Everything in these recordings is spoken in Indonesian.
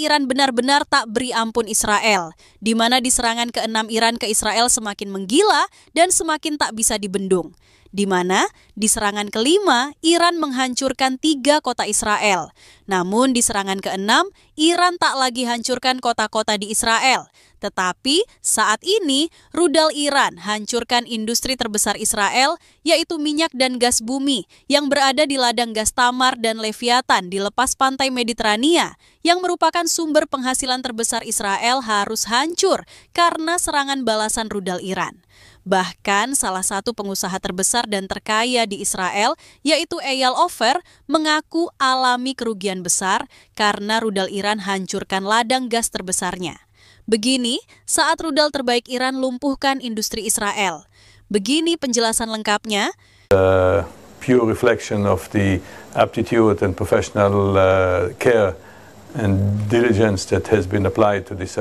Iran benar-benar tak beri ampun Israel, di mana di serangan ke-6 Iran ke Israel semakin menggila dan semakin tak bisa dibendung. Di mana di serangan ke-5 Iran menghancurkan 3 kota Israel. Namun di serangan ke-6 Iran tak lagi hancurkan kota-kota di Israel. Tetapi saat ini rudal Iran hancurkan industri terbesar Israel, yaitu minyak dan gas bumi yang berada di ladang gas Tamar dan Leviathan di lepas pantai Mediterania, yang merupakan sumber penghasilan terbesar Israel harus hancur karena serangan balasan rudal Iran. Bahkan salah satu pengusaha terbesar dan terkaya di Israel, yaitu Eyal Ofer, mengaku alami kerugian besar karena rudal Iran hancurkan ladang gas terbesarnya. Begini saat rudal terbaik Iran lumpuhkan industri Israel. Begini penjelasan lengkapnya. Pure reflection of the aptitude and professional care and diligence that has been applied to this.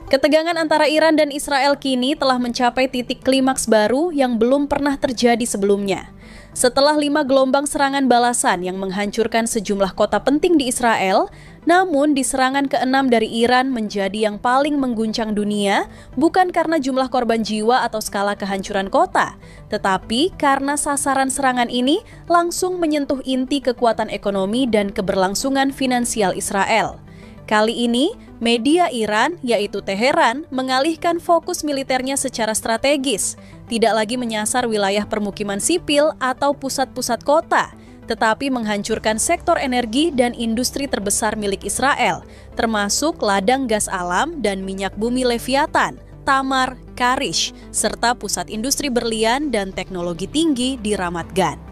Ketegangan antara Iran dan Israel kini telah mencapai titik klimaks baru yang belum pernah terjadi sebelumnya. Setelah 5 gelombang serangan balasan yang menghancurkan sejumlah kota penting di Israel, namun di serangan ke-6 dari Iran menjadi yang paling mengguncang dunia, bukan karena jumlah korban jiwa atau skala kehancuran kota, tetapi karena sasaran serangan ini langsung menyentuh inti kekuatan ekonomi dan keberlangsungan finansial Israel. Kali ini, media Iran, yaitu Teheran, mengalihkan fokus militernya secara strategis, tidak lagi menyasar wilayah permukiman sipil atau pusat-pusat kota, tetapi menghancurkan sektor energi dan industri terbesar milik Israel, termasuk ladang gas alam dan minyak bumi Leviathan, Tamar, Karish, serta pusat industri berlian dan teknologi tinggi di Ramat Gan.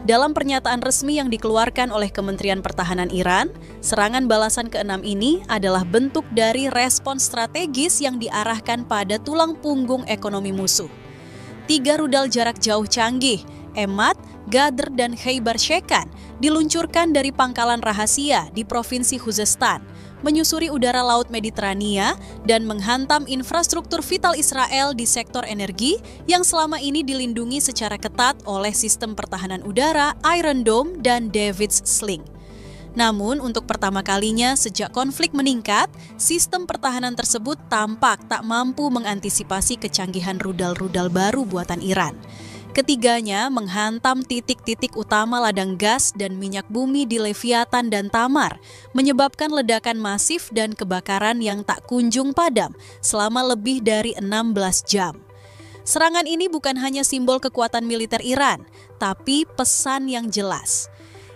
Dalam pernyataan resmi yang dikeluarkan oleh Kementerian Pertahanan Iran, serangan balasan ke-6 ini adalah bentuk dari respons strategis yang diarahkan pada tulang punggung ekonomi musuh. 3 rudal jarak jauh canggih, Emad, Gadr, dan Khaybar Shekan, diluncurkan dari pangkalan rahasia di Provinsi Khuzestan, menyusuri udara Laut Mediterania dan menghantam infrastruktur vital Israel di sektor energi yang selama ini dilindungi secara ketat oleh sistem pertahanan udara Iron Dome dan David's Sling. Namun untuk pertama kalinya sejak konflik meningkat, sistem pertahanan tersebut tampak tak mampu mengantisipasi kecanggihan rudal-rudal baru buatan Iran. Ketiganya menghantam titik-titik utama ladang gas dan minyak bumi di Leviathan dan Tamar, menyebabkan ledakan masif dan kebakaran yang tak kunjung padam selama lebih dari 16 jam. Serangan ini bukan hanya simbol kekuatan militer Iran, tapi pesan yang jelas.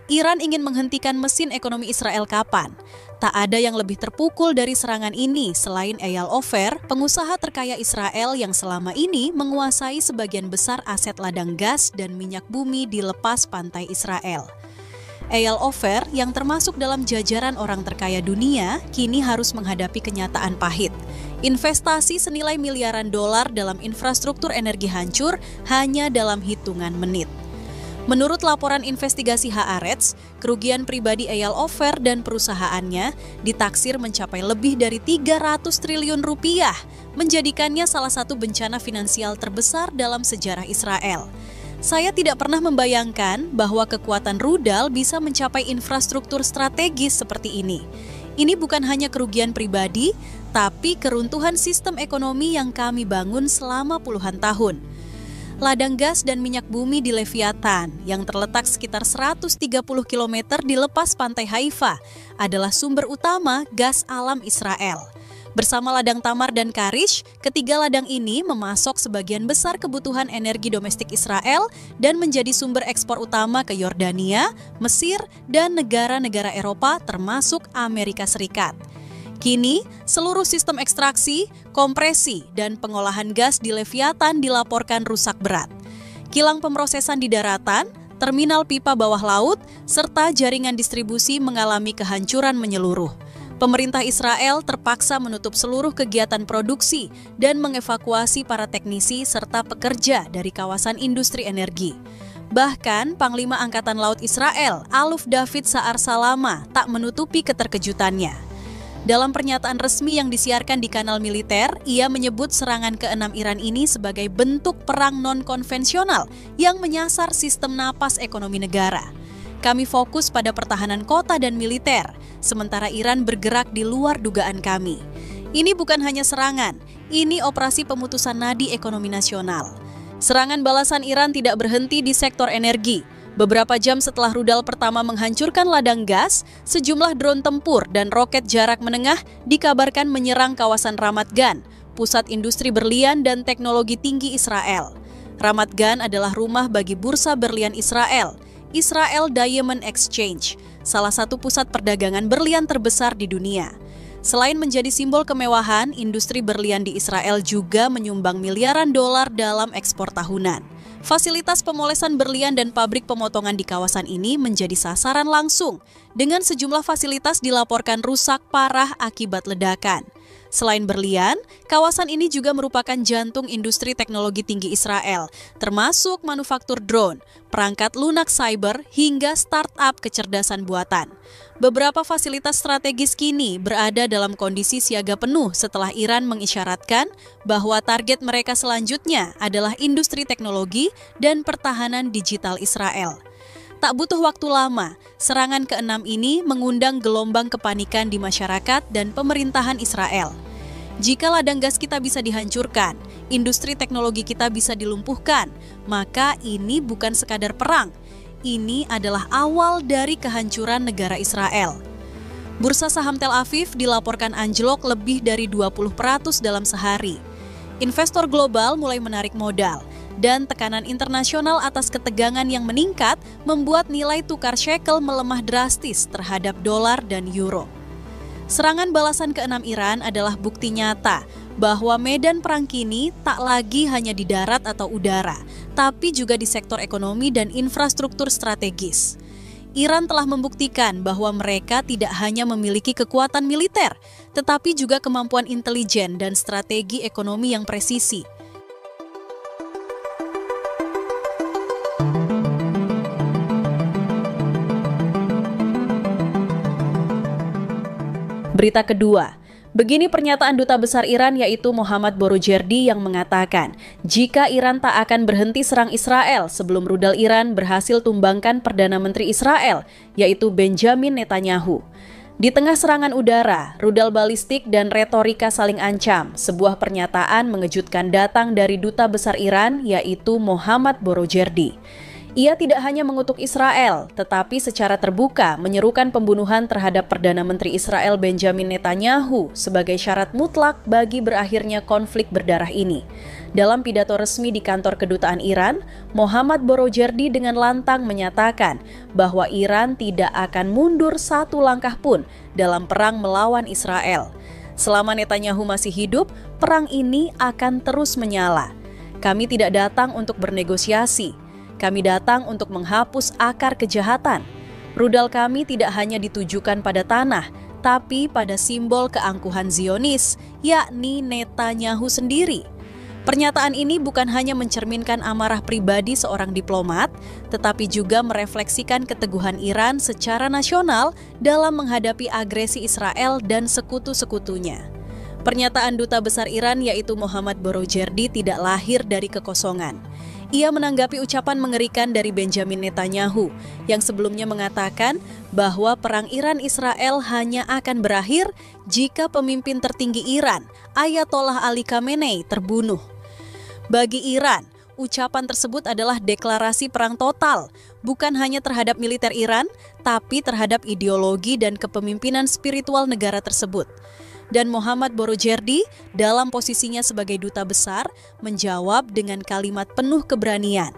Iran ingin menghentikan mesin ekonomi Israel kapan? Tak ada yang lebih terpukul dari serangan ini selain Eyal Ofer, pengusaha terkaya Israel yang selama ini menguasai sebagian besar aset ladang gas dan minyak bumi di lepas pantai Israel. Eyal Ofer yang termasuk dalam jajaran orang terkaya dunia kini harus menghadapi kenyataan pahit. Investasi senilai miliaran dolar dalam infrastruktur energi hancur hanya dalam hitungan menit. Menurut laporan investigasi Haaretz, kerugian pribadi Eyal Ofer dan perusahaannya ditaksir mencapai lebih dari 300 triliun rupiah, menjadikannya salah satu bencana finansial terbesar dalam sejarah Israel. Saya tidak pernah membayangkan bahwa kekuatan rudal bisa mencapai infrastruktur strategis seperti ini. Ini bukan hanya kerugian pribadi, tapi keruntuhan sistem ekonomi yang kami bangun selama puluhan tahun. Ladang gas dan minyak bumi di Leviathan yang terletak sekitar 130 km di lepas pantai Haifa adalah sumber utama gas alam Israel. Bersama ladang Tamar dan Karish, ketiga ladang ini memasok sebagian besar kebutuhan energi domestik Israel dan menjadi sumber ekspor utama ke Yordania, Mesir, dan negara-negara Eropa termasuk Amerika Serikat. Kini, seluruh sistem ekstraksi, kompresi, dan pengolahan gas di Leviathan dilaporkan rusak berat. Kilang pemrosesan di daratan, terminal pipa bawah laut, serta jaringan distribusi mengalami kehancuran menyeluruh. Pemerintah Israel terpaksa menutup seluruh kegiatan produksi dan mengevakuasi para teknisi serta pekerja dari kawasan industri energi. Bahkan, Panglima Angkatan Laut Israel, Aluf David Sa'ar Salama, tak menutupi keterkejutannya. Dalam pernyataan resmi yang disiarkan di kanal militer, ia menyebut serangan ke-6 Iran ini sebagai bentuk perang non-konvensional yang menyasar sistem napas ekonomi negara. Kami fokus pada pertahanan kota dan militer, sementara Iran bergerak di luar dugaan kami. Ini bukan hanya serangan, ini operasi pemutusan nadi ekonomi nasional. Serangan balasan Iran tidak berhenti di sektor energi. Beberapa jam setelah rudal pertama menghancurkan ladang gas, sejumlah drone tempur dan roket jarak menengah dikabarkan menyerang kawasan Ramat Gan, pusat industri berlian dan teknologi tinggi Israel. Ramat Gan adalah rumah bagi bursa berlian Israel, Israel Diamond Exchange, salah satu pusat perdagangan berlian terbesar di dunia. Selain menjadi simbol kemewahan, industri berlian di Israel juga menyumbang miliaran dolar dalam ekspor tahunan. Fasilitas pemolesan berlian dan pabrik pemotongan di kawasan ini menjadi sasaran langsung, dengan sejumlah fasilitas dilaporkan rusak parah akibat ledakan. Selain berlian, kawasan ini juga merupakan jantung industri teknologi tinggi Israel, termasuk manufaktur drone, perangkat lunak cyber, hingga startup kecerdasan buatan. Beberapa fasilitas strategis kini berada dalam kondisi siaga penuh setelah Iran mengisyaratkan bahwa target mereka selanjutnya adalah industri teknologi dan pertahanan digital Israel. Tak butuh waktu lama, serangan ke-6 ini mengundang gelombang kepanikan di masyarakat dan pemerintahan Israel. Jika ladang gas kita bisa dihancurkan, industri teknologi kita bisa dilumpuhkan, maka ini bukan sekadar perang. Ini adalah awal dari kehancuran negara Israel. Bursa saham Tel Aviv dilaporkan anjlok lebih dari 20% dalam sehari. Investor global mulai menarik modal, dan tekanan internasional atas ketegangan yang meningkat membuat nilai tukar shekel melemah drastis terhadap dolar dan euro. Serangan balasan ke-6 Iran adalah bukti nyata bahwa medan perang kini tak lagi hanya di darat atau udara, tapi juga di sektor ekonomi dan infrastruktur strategis. Iran telah membuktikan bahwa mereka tidak hanya memiliki kekuatan militer, tetapi juga kemampuan intelijen dan strategi ekonomi yang presisi. Berita kedua, begini pernyataan Duta Besar Iran yaitu Mohammad Borojerdi yang mengatakan jika Iran tak akan berhenti serang Israel sebelum rudal Iran berhasil tumbangkan Perdana Menteri Israel yaitu Benjamin Netanyahu. Di tengah serangan udara, rudal balistik dan retorika saling ancam, sebuah pernyataan mengejutkan datang dari Duta Besar Iran yaitu Mohammad Borojerdi. Ia tidak hanya mengutuk Israel, tetapi secara terbuka menyerukan pembunuhan terhadap Perdana Menteri Israel Benjamin Netanyahu sebagai syarat mutlak bagi berakhirnya konflik berdarah ini. Dalam pidato resmi di kantor kedutaan Iran, Mohammad Borojerdi dengan lantang menyatakan bahwa Iran tidak akan mundur satu langkah pun dalam perang melawan Israel. Selama Netanyahu masih hidup, perang ini akan terus menyala. Kami tidak datang untuk bernegosiasi. Kami datang untuk menghapus akar kejahatan. Rudal kami tidak hanya ditujukan pada tanah, tapi pada simbol keangkuhan Zionis, yakni Netanyahu sendiri. Pernyataan ini bukan hanya mencerminkan amarah pribadi seorang diplomat, tetapi juga merefleksikan keteguhan Iran secara nasional dalam menghadapi agresi Israel dan sekutu-sekutunya. Pernyataan Duta Besar Iran yaitu Mohammad Borojerdi tidak lahir dari kekosongan. Ia menanggapi ucapan mengerikan dari Benjamin Netanyahu yang sebelumnya mengatakan bahwa perang Iran-Israel hanya akan berakhir jika pemimpin tertinggi Iran, Ayatollah Ali Khamenei, terbunuh. Bagi Iran, ucapan tersebut adalah deklarasi perang total, bukan hanya terhadap militer Iran, tapi terhadap ideologi dan kepemimpinan spiritual negara tersebut. Dan Mohammad Borojerdi dalam posisinya sebagai duta besar menjawab dengan kalimat penuh keberanian.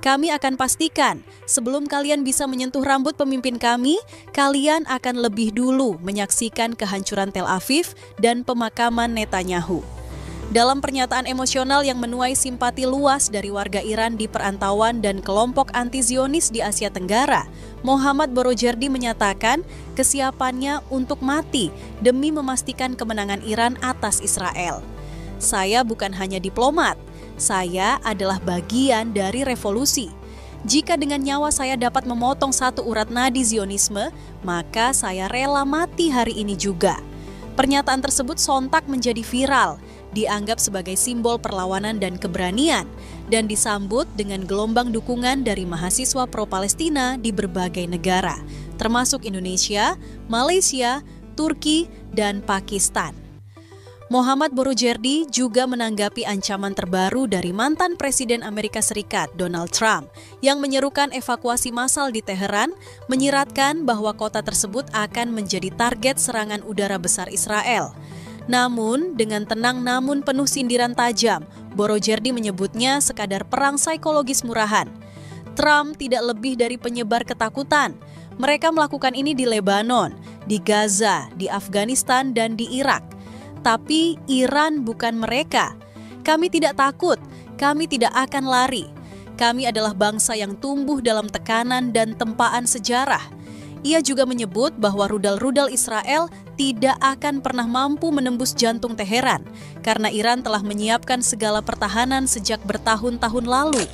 Kami akan pastikan sebelum kalian bisa menyentuh rambut pemimpin kami, kalian akan lebih dulu menyaksikan kehancuran Tel Aviv dan pemakaman Netanyahu. Dalam pernyataan emosional yang menuai simpati luas dari warga Iran di perantauan dan kelompok anti-Zionis di Asia Tenggara, Mohammad Borojerdi menyatakan kesiapannya untuk mati demi memastikan kemenangan Iran atas Israel. Saya bukan hanya diplomat, saya adalah bagian dari revolusi. Jika dengan nyawa saya dapat memotong satu urat nadi Zionisme, maka saya rela mati hari ini juga. Pernyataan tersebut sontak menjadi viral, dianggap sebagai simbol perlawanan dan keberanian, dan disambut dengan gelombang dukungan dari mahasiswa pro-Palestina di berbagai negara, termasuk Indonesia, Malaysia, Turki, dan Pakistan. Mohammad Borojerdi juga menanggapi ancaman terbaru dari mantan Presiden Amerika Serikat Donald Trump yang menyerukan evakuasi massal di Teheran, menyiratkan bahwa kota tersebut akan menjadi target serangan udara besar Israel. Namun, dengan tenang namun penuh sindiran tajam, Borojerdi menyebutnya sekadar perang psikologis murahan. Trump tidak lebih dari penyebar ketakutan. Mereka melakukan ini di Lebanon, di Gaza, di Afghanistan, dan di Irak. Tapi Iran bukan mereka. Kami tidak takut, kami tidak akan lari. Kami adalah bangsa yang tumbuh dalam tekanan dan tempaan sejarah. Ia juga menyebut bahwa rudal-rudal Israel tidak akan pernah mampu menembus jantung Teheran karena Iran telah menyiapkan segala pertahanan sejak bertahun-tahun lalu.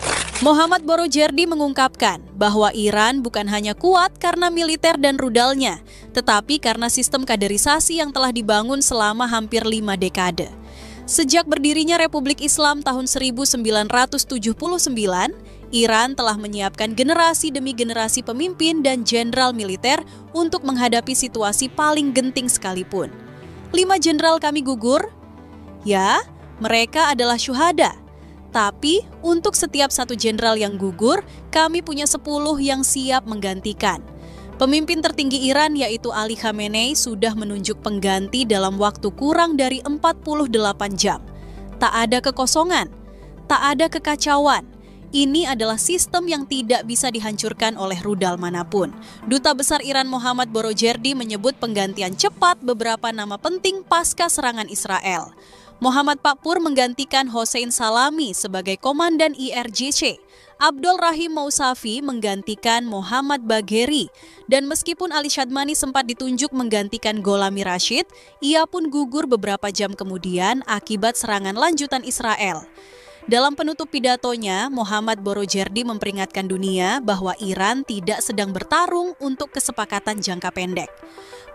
Mohammad Borojerdi mengungkapkan bahwa Iran bukan hanya kuat karena militer dan rudalnya, tetapi karena sistem kaderisasi yang telah dibangun selama hampir 5 dekade. Sejak berdirinya Republik Islam tahun 1979, Iran telah menyiapkan generasi demi generasi pemimpin dan jenderal militer untuk menghadapi situasi paling genting sekalipun. 5 jenderal kami gugur? Ya, mereka adalah syuhada. Tapi untuk setiap 1 jenderal yang gugur, kami punya 10 yang siap menggantikan. Pemimpin tertinggi Iran yaitu Ali Khamenei sudah menunjuk pengganti dalam waktu kurang dari 48 jam. Tak ada kekosongan, tak ada kekacauan. Ini adalah sistem yang tidak bisa dihancurkan oleh rudal manapun. Duta Besar Iran Mohammad Borojerdi menyebut penggantian cepat beberapa nama penting pasca serangan Israel. Muhammad Pakpur menggantikan Hossein Salami sebagai Komandan IRGC. Abdul Rahim Mousavi menggantikan Muhammad Bagheri. Dan meskipun Ali Shadmani sempat ditunjuk menggantikan Golami Rashid, ia pun gugur beberapa jam kemudian akibat serangan lanjutan Israel. Dalam penutup pidatonya, Mohammad Borojerdi memperingatkan dunia bahwa Iran tidak sedang bertarung untuk kesepakatan jangka pendek.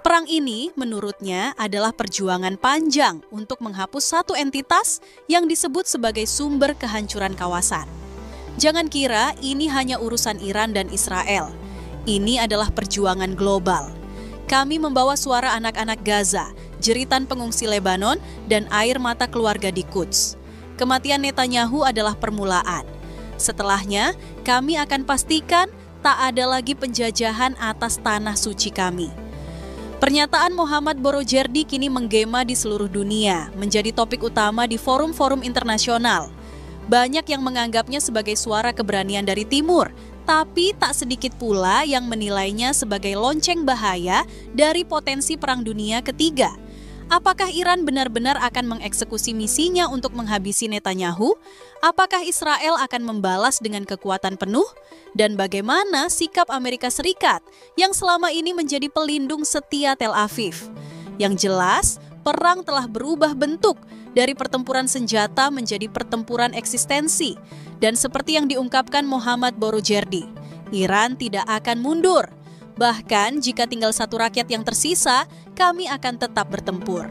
Perang ini, menurutnya, adalah perjuangan panjang untuk menghapus satu entitas yang disebut sebagai sumber kehancuran kawasan. Jangan kira ini hanya urusan Iran dan Israel. Ini adalah perjuangan global. Kami membawa suara anak-anak Gaza, jeritan pengungsi Lebanon, dan air mata keluarga di Quds. Kematian Netanyahu adalah permulaan. Setelahnya, kami akan pastikan tak ada lagi penjajahan atas tanah suci kami. Pernyataan Mohammad Borojerdi kini menggema di seluruh dunia, menjadi topik utama di forum-forum internasional. Banyak yang menganggapnya sebagai suara keberanian dari Timur, tapi tak sedikit pula yang menilainya sebagai lonceng bahaya dari potensi Perang Dunia Ketiga. Apakah Iran benar-benar akan mengeksekusi misinya untuk menghabisi Netanyahu? Apakah Israel akan membalas dengan kekuatan penuh? Dan bagaimana sikap Amerika Serikat yang selama ini menjadi pelindung setia Tel Aviv? Yang jelas, perang telah berubah bentuk dari pertempuran senjata menjadi pertempuran eksistensi. Dan seperti yang diungkapkan Mohammad Borojerdi, Iran tidak akan mundur. Bahkan jika tinggal satu rakyat yang tersisa, kami akan tetap bertempur.